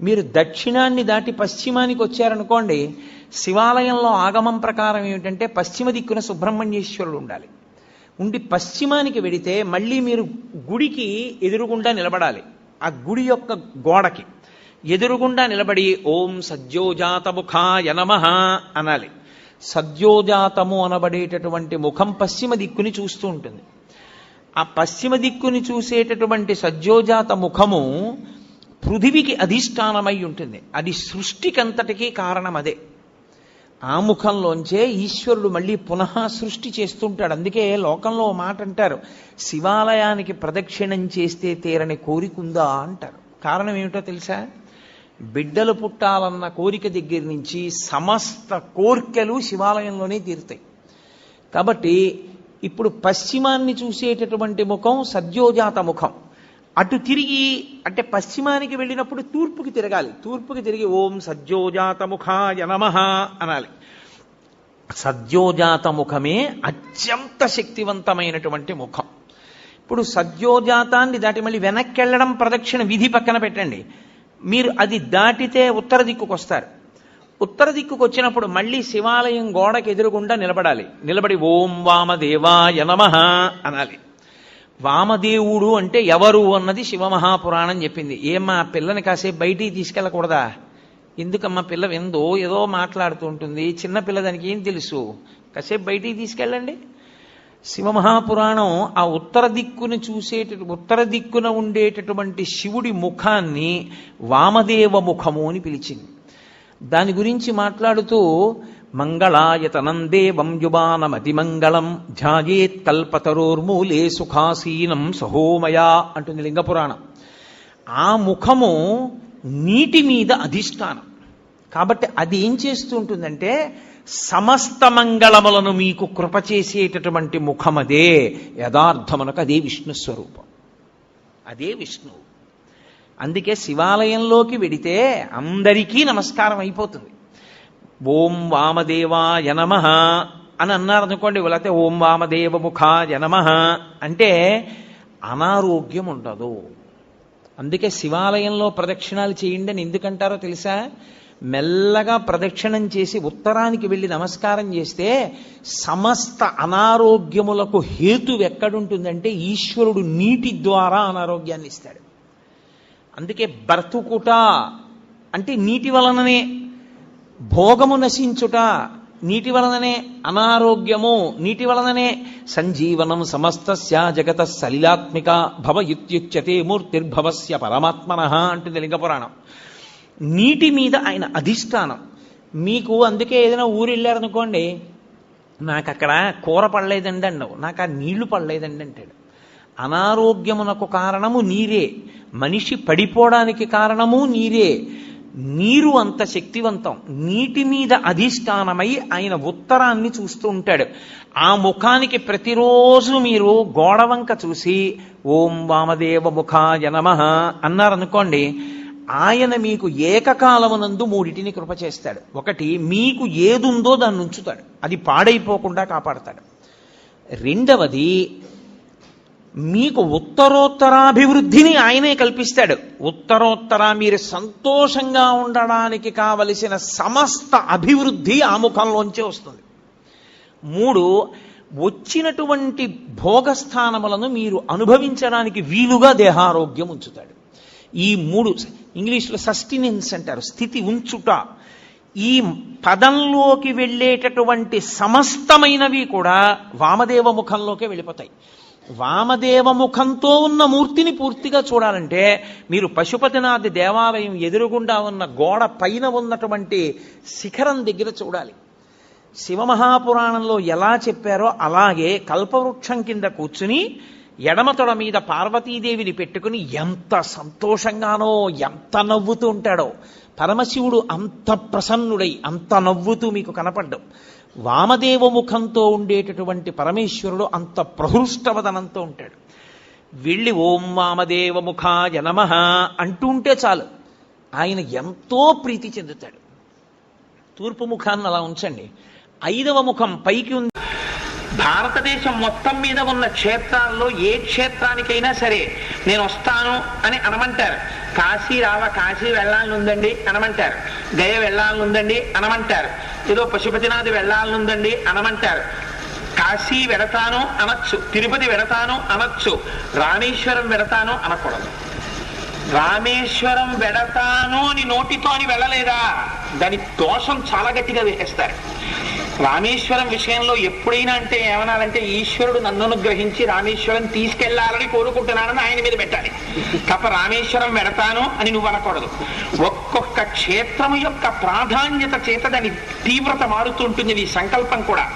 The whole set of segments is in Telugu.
మీరు దక్షిణాన్ని దాటి పశ్చిమానికి వచ్చారనుకోండి, శివాలయంలో ఆగమం ప్రకారం ఏమిటంటే పశ్చిమ దిక్కున సుబ్రహ్మణ్యేశ్వరుడు ఉండాలి. ఉండి పశ్చిమానికి వెడితే మళ్ళీ మీరు గుడికి ఎదురుగుండా నిలబడాలి. ఆ గుడి యొక్క గోడకి ఎదురుగుండా నిలబడి ఓం సద్యోజాతముఖాయ నమః అనాలి. సద్యోజాతము అనబడేటటువంటి ముఖం పశ్చిమ దిక్కుని చూస్తూ ఉంటుంది. ఆ పశ్చిమ దిక్కుని చూసేటటువంటి సద్యోజాత ముఖము పృథివికి అధిష్టానమై ఉంటుంది. అది సృష్టికంతటికీ కారణం అదే. ఆ ముఖంలోంచే ఈశ్వరుడు మళ్ళీ పునః సృష్టి చేస్తుంటాడు. అందుకే లోకంలో మాట అంటారు, శివాలయానికి ప్రదక్షిణం చేస్తే తీరని కోరికుందా అంటారు. కారణం ఏమిటో తెలుసా? బిడ్డలు పుట్టాలన్న కోరిక దగ్గర నుంచి సమస్త కోర్కెలు శివాలయంలోనే తీరుతాయి. కాబట్టి ఇప్పుడు పశ్చిమాన్ని చూసేటటువంటి ముఖం సద్యోజాత ముఖం. అటు తిరిగి అంటే పశ్చిమానికి వెళ్ళినప్పుడు తూర్పుకి తిరగాలి. తూర్పుకి తిరిగి ఓం సద్యోజాత ముఖాయ నమః అనాలి. సద్యోజాత ముఖమే అత్యంత శక్తివంతమైనటువంటి ముఖం. ఇప్పుడు సద్యోజాతాన్ని దాటి మళ్ళీ వెనక్కి వెళ్ళడం ప్రదక్షిణ విధి పక్కన పెట్టండి. మీరు అది దాటితే ఉత్తర దిక్కుకు వస్తారు. ఉత్తర దిక్కుకు వచ్చినప్పుడు మళ్ళీ శివాలయం గోడకి ఎదురుగుండా నిలబడాలి. నిలబడి ఓం వామదేవాయ నమః అనాలి. వామదేవుడు అంటే ఎవరు అన్నది శివమహాపురాణం చెప్పింది. ఏమ్మా పిల్లని కాసేపు బయటికి తీసుకెళ్ళకూడదా? ఎందుకమ్మా పిల్ల విందో ఏదో మాట్లాడుతూ ఉంటుంది, చిన్నపిల్ల దానికి ఏం తెలుసు, కాసేపు బయటికి తీసుకెళ్ళండి. శివమహాపురాణం ఆ ఉత్తర దిక్కున ఉండేటటువంటి శివుడి ముఖాన్ని వామదేవ ముఖము అని పిలిచింది. దాని గురించి మాట్లాడుతూ మంగళాయతనం దేవం యువానమతిమంగళం ధ్యాయేత్ కల్పతరోర్మూలే సుఖాసీనం సహోమయా అంటుంది లింగపురాణం. ఆ ముఖము నీటి మీద అధిష్టానం కాబట్టి అది ఏం చేస్తూ ఉంటుందంటే సమస్త మంగళములను మీకు కృప చేసేటటువంటి ముఖమదే. యథార్థమునకు అదే విష్ణు స్వరూపం, అదే విష్ణువు. అందుకే శివాలయంలోకి వెడితే అందరికీ నమస్కారం అయిపోతుంది. ఓం వామదేవాయ నమః అని అన్నారనుకోండి, లేకపోతే ఓం వామదేవ ముఖాయ నమః అంటే అనారోగ్యం ఉండదు. అందుకే శివాలయంలో ప్రదక్షిణాలు చేయండి అని ఎందుకంటారో తెలుసా? మెల్లగా ప్రదక్షిణం చేసి ఉత్తరానికి వెళ్ళి నమస్కారం చేస్తే సమస్త అనారోగ్యములకు హేతు ఎక్కడుంటుందంటే ఈశ్వరుడు నీటి ద్వారా అనారోగ్యాన్ని ఇస్తాడు. అందుకే బ్రతుకుట అంటే నీటి వలననే, భోగము నశించుట నీటి వలననే, అనారోగ్యము నీటి వలననే. సంజీవనం సమస్తస్య జగత సలిలాత్మిక భవ ఇత్యుచ్యతే మూర్తిర్భవస్య పరమాత్మనః అంటుంది లింగపురాణం. నీటి మీద ఆయన అధిష్టానం. మీకు అందుకే ఏదైనా ఊరు వెళ్ళారనుకోండి, నాకు అక్కడ కూర పడలేదండి అన్నావు, నాకు ఆ నీళ్లు పడలేదండి అంటాడు. అనారోగ్యమునకు కారణము నీరే, మనిషి పడిపోవడానికి కారణము నీరే. నీరు అంత శక్తివంతం. నీటి మీద అధిష్టానమై ఆయన ఉత్తరాన్ని చూస్తూ ఉంటాడు. ఆ ముఖానికి ప్రతిరోజు మీరు గోడవంక చూసి ఓం వామదేవ ముఖాయ నమః అన్నారనుకోండి, ఆయన మీకు ఏకకాలమునందు మూడిటిని కృప చేస్తాడు. ఒకటి, మీకు ఏదుందో దాన్ని ఉంచుతాడు, అది పాడైపోకుండా కాపాడతాడు. రెండవది, మీకు ఉత్తరోత్తరాభివృద్ధిని ఆయనే కల్పిస్తాడు. ఉత్తరోత్తర మీరు సంతోషంగా ఉండడానికి కావలసిన సమస్త అభివృద్ధి ఆ ముఖంలోంచే వస్తుంది. మూడు, వచ్చినటువంటి భోగస్థానములను మీరు అనుభవించడానికి వీలుగా దేహారోగ్యం ఉంచుతాడు. ఈ మూడు ఇంగ్లీష్లో సస్టినెన్స్ అంటారు, స్థితి ఉంచుట. ఈ పదంలోకి వెళ్ళేటటువంటి సమస్తమైనవి కూడా వామదేవ ముఖంలోకే వెళ్ళిపోతాయి. వామదేవ ముఖంతో ఉన్న మూర్తిని పూర్తిగా చూడాలంటే మీరు పశుపతినాథ్ దేవాలయం ఎదురుగుండా ఉన్న గోడ పైన ఉన్నటువంటి శిఖరం దగ్గర చూడాలి. శివమహాపురాణంలో ఎలా చెప్పారో అలాగే కల్పవృక్షం కింద కూర్చుని ఎడమతొడ మీద పార్వతీదేవిని పెట్టుకుని ఎంత సంతోషంగానో, ఎంత నవ్వుతూ ఉంటాడో. పరమశివుడు అంత ప్రసన్నుడై అంత నవ్వుతూ మీకు కనపడ్డం. వామదేవ ముఖంతో ఉండేటటువంటి పరమేశ్వరుడు అంత ప్రహృష్టవదనంతో ఉంటాడు. వెళ్ళి ఓం వామదేవ ముఖాయ నమః అంటూ ఉంటే చాలు, ఆయన ఎంతో ప్రీతి చెందుతాడు. తూర్పు ముఖాన్ని అలా ఉంచండి. 5వ ముఖం పైకి ఉంది. భారతదేశం మొత్తం మీద ఉన్న క్షేత్రాల్లో ఏ క్షేత్రానికైనా సరే నేను వస్తాను అని అనమంటారు. కాశీ వెళ్ళాలని ఉందండి అనమంటారు, గయ వెళ్ళాలని ఉందండి అనమంటారు, ఏదో పశుపతినాథ్ వెళ్ళాలని ఉందండి అనమంటారు. కాశీ వెడతాను అనొచ్చు, తిరుపతి వెడతాను అనొచ్చు, రామేశ్వరం వెడతాను అనకూడదు. రామేశ్వరం వెడతాను అని నోటితో అని వెళ్ళలేదా, దాని దోషం చాలా గట్టిగా వేసేస్తారు. రామేశ్వరం విషయంలో ఎప్పుడైనా అంటే ఏమనాలంటే ఈశ్వరుడు నన్ను అనుగ్రహించి రామేశ్వరం తీసుకెళ్లాలని కోరుకుంటున్నానని ఆయన మీద పెట్టాలి తప్ప రామేశ్వరం వెడతాను అని నువ్వు అనకూడదు. ఒక్కొక్క క్షేత్రం యొక్క ప్రాధాన్యత చేత దాని తీవ్రత మారుతుంటుంది, నీ సంకల్పం కూడా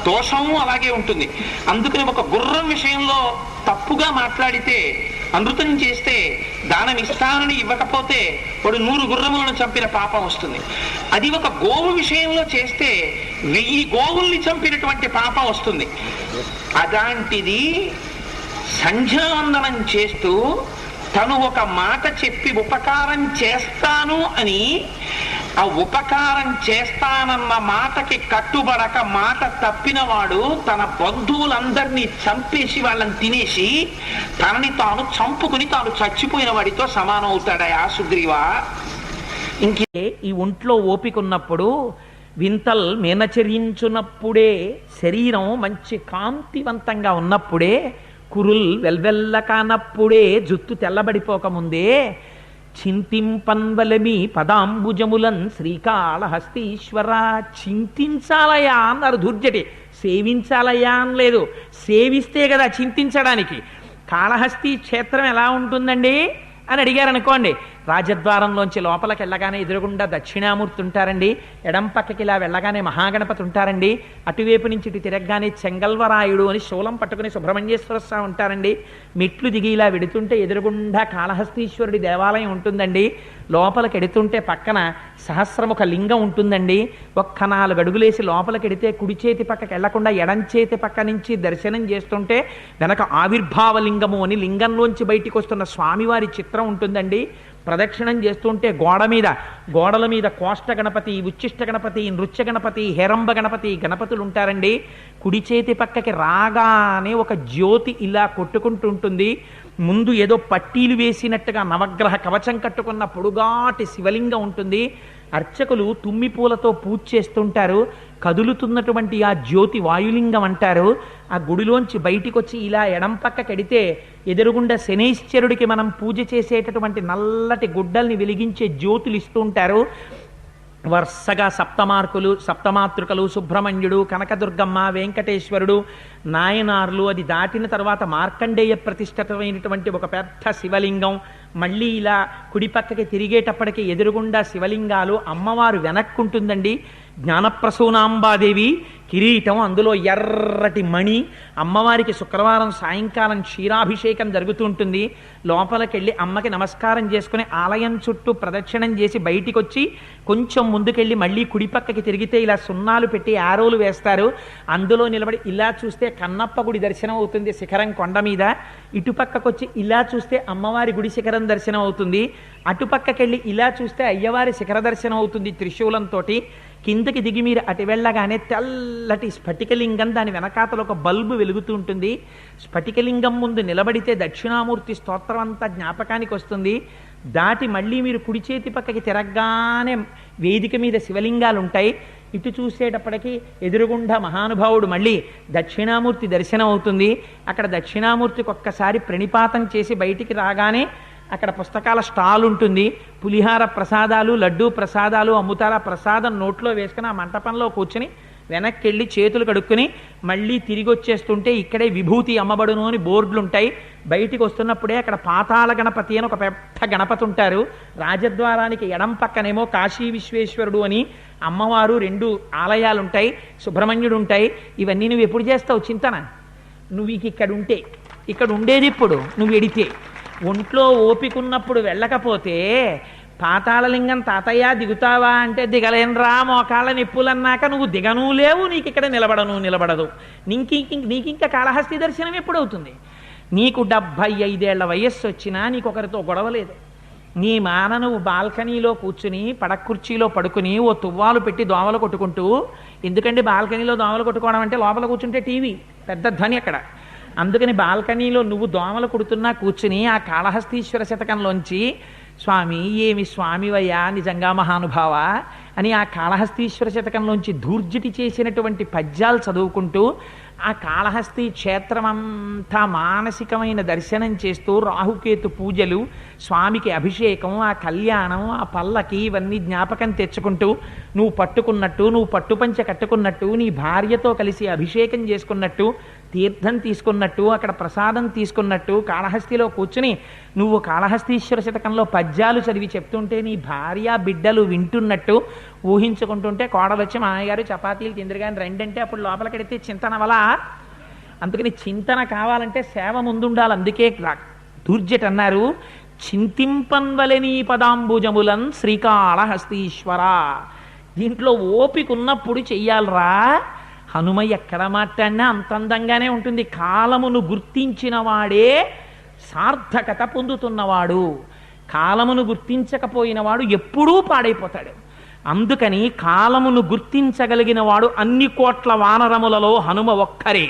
దోషము అలాగే ఉంటుంది. అందుకని ఒక గుర్రం విషయంలో తప్పుగా మాట్లాడితే, అమృతం చేస్తే, దానం ఇస్తానని ఇవ్వకపోతే వాడు 100 గుర్రములను చంపిన పాపం వస్తుంది. అది ఒక గోవు విషయంలో చేస్తే 1000 గోవుల్ని చంపినటువంటి పాపం వస్తుంది. అలాంటిది సంధ్యావందనం చేస్తూ తను ఒక మాట చెప్పి ఉపకారం చేస్తాను అని, ఆ ఉపకారం చేస్తానన్న మాటకి కట్టుబడక మాట తప్పినవాడు తన బంధువులందరినీ చంపేసి వాళ్ళని తినేసి తనని తాను చంపుకుని తాను చచ్చిపోయిన వాడితో సమానం అవుతాడయా సుగ్రీవా. ఇంకే ఈ ఒంట్లో ఓపిక ఉన్నప్పుడు, వింతల్ మీనచరించున్నప్పుడే, శరీరం మంచి కాంతివంతంగా ఉన్నప్పుడే, కురుల్ వెల్వెల్ల కానప్పుడే, జుత్తు తెల్లబడిపోకముందే, చింతింపన్వలమి పదాంబుజములన్ శ్రీకాళహస్తీశ్వర. చింతించాలయా అన్నారు దుర్జటి, సేవించాలయా అని లేదు. సేవిస్తే కదా చింతించడానికి. కాళహస్తి క్షేత్రం ఎలా ఉంటుందండి అని అడిగారు అనుకోండి, రాజద్వారంలోంచి లోపలికి వెళ్ళగానే ఎదురుగుండా దక్షిణామూర్తి ఉంటారండి, ఎడం పక్కకి ఇలా వెళ్ళగానే మహాగణపతి ఉంటారండి, అటువైపు నుంచి ఇటు తిరగగానే చెంగల్వరాయుడు అని శూలం పట్టుకుని సుబ్రహ్మణ్యేశ్వర స్వామి ఉంటారండి, మెట్లు దిగి ఇలా వెడుతుంటే ఎదురుగుండా కాళహస్తీశ్వరుడి దేవాలయం ఉంటుందండి, లోపలికి ఎడుతుంటే పక్కన సహస్రముఖ లింగం ఉంటుందండి. ఒక్క 4 అడుగులేసి లోపలికి ఎడితే కుడి చేతి పక్కకి వెళ్లకుండా ఎడం చేతి పక్క నుంచి దర్శనం చేస్తుంటే వెనక ఆవిర్భావలింగము అని లింగంలోంచి బయటికి వస్తున్న స్వామివారి చిత్రం ఉంటుందండి. ప్రదక్షిణం చేస్తుంటే గోడల మీద కోష్ట గణపతి, ఉచ్చిష్ట గణపతి, నృత్య గణపతి, హేరంబ గణపతి గణపతులు ఉంటారండి. కుడి చేతి పక్కకి రాగానే ఒక జ్యోతి ఇలా కొట్టుకుంటుంటుంది. ముందు ఏదో పట్టీలు వేసినట్టుగా నవగ్రహ కవచం కట్టుకున్న పొడుగాటి శివలింగం ఉంటుంది. అర్చకులు తుమ్మి పూలతో పూజ చేస్తుంటారు. కదులుతున్నటువంటి ఆ జ్యోతి వాయులింగం అంటారు. ఆ గుడిలోంచి బయటికి వచ్చి ఇలా ఎడం పక్క కడితే ఎదురుగుండా శనైశ్చరుడికి మనం పూజ చేసేటటువంటి నల్లటి గుడ్డల్ని వెలిగించే జ్యోతులు ఇస్తూ ఉంటారు. వరుసగా సప్తమాతృకలు, సుబ్రహ్మణ్యుడు, కనకదుర్గమ్మ, వెంకటేశ్వరుడు, నాయనార్లు, అది దాటిన తర్వాత మార్కండేయ ప్రతిష్ఠితమైనటువంటి ఒక పెద్ద శివలింగం, మళ్ళీ ఇలా కుడి పక్కకి తిరిగేటప్పటికి ఎదురుగుండా శివలింగాలు, అమ్మవారు వెనక్కుంటుందండి. జ్ఞానప్రసూనాంబాదేవి కిరీటం, అందులో ఎర్రటి మణి, అమ్మవారికి శుక్రవారం సాయంకాలం క్షీరాభిషేకం జరుగుతూ ఉంటుంది. లోపలికెళ్ళి అమ్మకి నమస్కారం చేసుకుని ఆలయం చుట్టూ ప్రదక్షిణం చేసి బయటికి వచ్చి కొంచెం ముందుకెళ్ళి మళ్ళీ కుడి పక్కకి తిరిగితే ఇలా సున్నాలు పెట్టి ఆరోలు వేస్తారు. అందులో నిలబడి ఇలా చూస్తే కన్నప్ప గుడి దర్శనం అవుతుంది శిఖరం కొండ మీద. ఇటుపక్కకు వచ్చి ఇలా చూస్తే అమ్మవారి గుడి శిఖరం దర్శనం అవుతుంది. అటుపక్కకెళ్ళి ఇలా చూస్తే అయ్యవారి శిఖర దర్శనం అవుతుంది త్రిశూలంతో. కిందకి దిగి మీరు అటు వెళ్ళగానే తెల్లటి స్ఫటికలింగం, దాని వెనకాతలో ఒక బల్బు వెలుగుతూ ఉంటుంది. స్ఫటికలింగం ముందు నిలబడితే దక్షిణామూర్తి స్తోత్రం అంతా జ్ఞాపకానికి వస్తుంది. దాటి మళ్ళీ మీరు కుడి చేతి పక్కకి తిరగగానే వేదిక మీద శివలింగాలు ఉంటాయి. ఇటు చూసేటప్పటికి ఎదురుగుండా మహానుభావుడు మళ్ళీ దక్షిణామూర్తి దర్శనం అవుతుంది. అక్కడ దక్షిణామూర్తికి ఒక్కసారి ప్రణిపాతం చేసి బయటికి రాగానే అక్కడ పుస్తకాల స్టాల్ ఉంటుంది. పులిహార ప్రసాదాలు, లడ్డూ ప్రసాదాలు అమ్ముతారు. ఆ ప్రసాదం నోట్లో వేసుకుని ఆ మంటపంలో కూర్చుని వెనక్కి వెళ్ళి చేతులు కడుక్కుని మళ్ళీ తిరిగి వచ్చేస్తుంటే ఇక్కడే విభూతి అమ్మబడును అని బోర్డులు ఉంటాయి. బయటికి వస్తున్నప్పుడే అక్కడ పాతాళ గణపతి అని ఒక పెద్ద గణపతి ఉంటారు. రాజద్వారానికి ఎడం పక్కనేమో కాశీ విశ్వేశ్వరుడు అని అమ్మవారు 2 ఆలయాలు ఉంటాయి, సుబ్రహ్మణ్యుడు ఉంటాయి. ఇవన్నీ నువ్వు ఎప్పుడు చేస్తావు చింతన? నువ్వు ఇక్కడ ఉండేది ఇప్పుడు నువ్వు ఎడితే. ఒంట్లో ఓపికన్నప్పుడు వెళ్ళకపోతే పాతాళలింగం తాతయ్య దిగుతావా అంటే దిగలేనరా, మోకాళ్ళ నిప్పులన్నాక నువ్వు దిగను లేవు, నీకు ఇక్కడ నిలబడదు. నీకింక కాళహస్తి దర్శనం ఎప్పుడవుతుంది? నీకు 75 వయస్సు వచ్చినా నీకు ఒకరితో గొడవలేదు. నీ మాన నువ్వు బాల్కనీలో కూర్చుని పడక్కుర్చీలో పడుకుని ఓ తువ్వాలు పెట్టి దోమలు కొట్టుకుంటూ, ఎందుకంటే బాల్కనీలో దోమలు కొట్టుకోవడం అంటే లోపల కూర్చుంటే టీవీ పెద్ద ధ్వని అక్కడ. అందుకని బాల్కనీలో నువ్వు దోమలు కొడుతున్నా కూర్చుని ఆ కాళహస్తీశ్వర శతకంలోంచి స్వామి ఏమి స్వామివయ్యా నిజంగా మహానుభావ అని ఆ కాళహస్తీశ్వర శతకంలోంచి ధూర్జటి చేసినటువంటి పద్యాలు చదువుకుంటూ ఆ కాళహస్తి క్షేత్రమంతా మానసికమైన దర్శనం చేస్తూ రాహుకేతు పూజలు, స్వామికి అభిషేకం, ఆ కళ్యాణం, ఆ పల్లకి ఇవన్నీ జ్ఞాపకం తెచ్చుకుంటూ నువ్వు పట్టుకున్నట్టు, నువ్వు పట్టుపంచ కట్టుకున్నట్టు, నీ భార్యతో కలిసి అభిషేకం చేసుకున్నట్టు, తీర్థం తీసుకున్నట్టు, అక్కడ ప్రసాదం తీసుకున్నట్టు, కాళహస్తిలో కూర్చుని నువ్వు కాళహస్తీశ్వర శతకంలో పద్యాలు చదివి చెప్తుంటే నీ భార్య బిడ్డలు వింటున్నట్టు ఊహించుకుంటుంటే కోడలొచ్చి మామయ్యగారు చపాతీలు తిందరుగాని రెండంటే అప్పుడు లోపలికెడితే చింతన వల్ల. అందుకని చింతన కావాలంటే సేవ ముందుండాలి. అందుకే ధూర్జటి అన్నారు, చింతింపన్వలెనీ పదాంబుజములన్ శ్రీకాళహస్తీశ్వర. దీంట్లో ఓపిక ఉన్నప్పుడు చెయ్యాలరా. హనుమ ఎక్కడ మాట్లాడినా అంత అందంగానే ఉంటుంది. కాలమును గుర్తించిన వాడే సార్థకత పొందుతున్నవాడు. కాలమును గుర్తించకపోయిన వాడు ఎప్పుడూ పాడైపోతాడు. అందుకని కాలమును గుర్తించగలిగిన వాడు అన్ని కోట్ల వానరములలో హనుమ ఒక్కరే.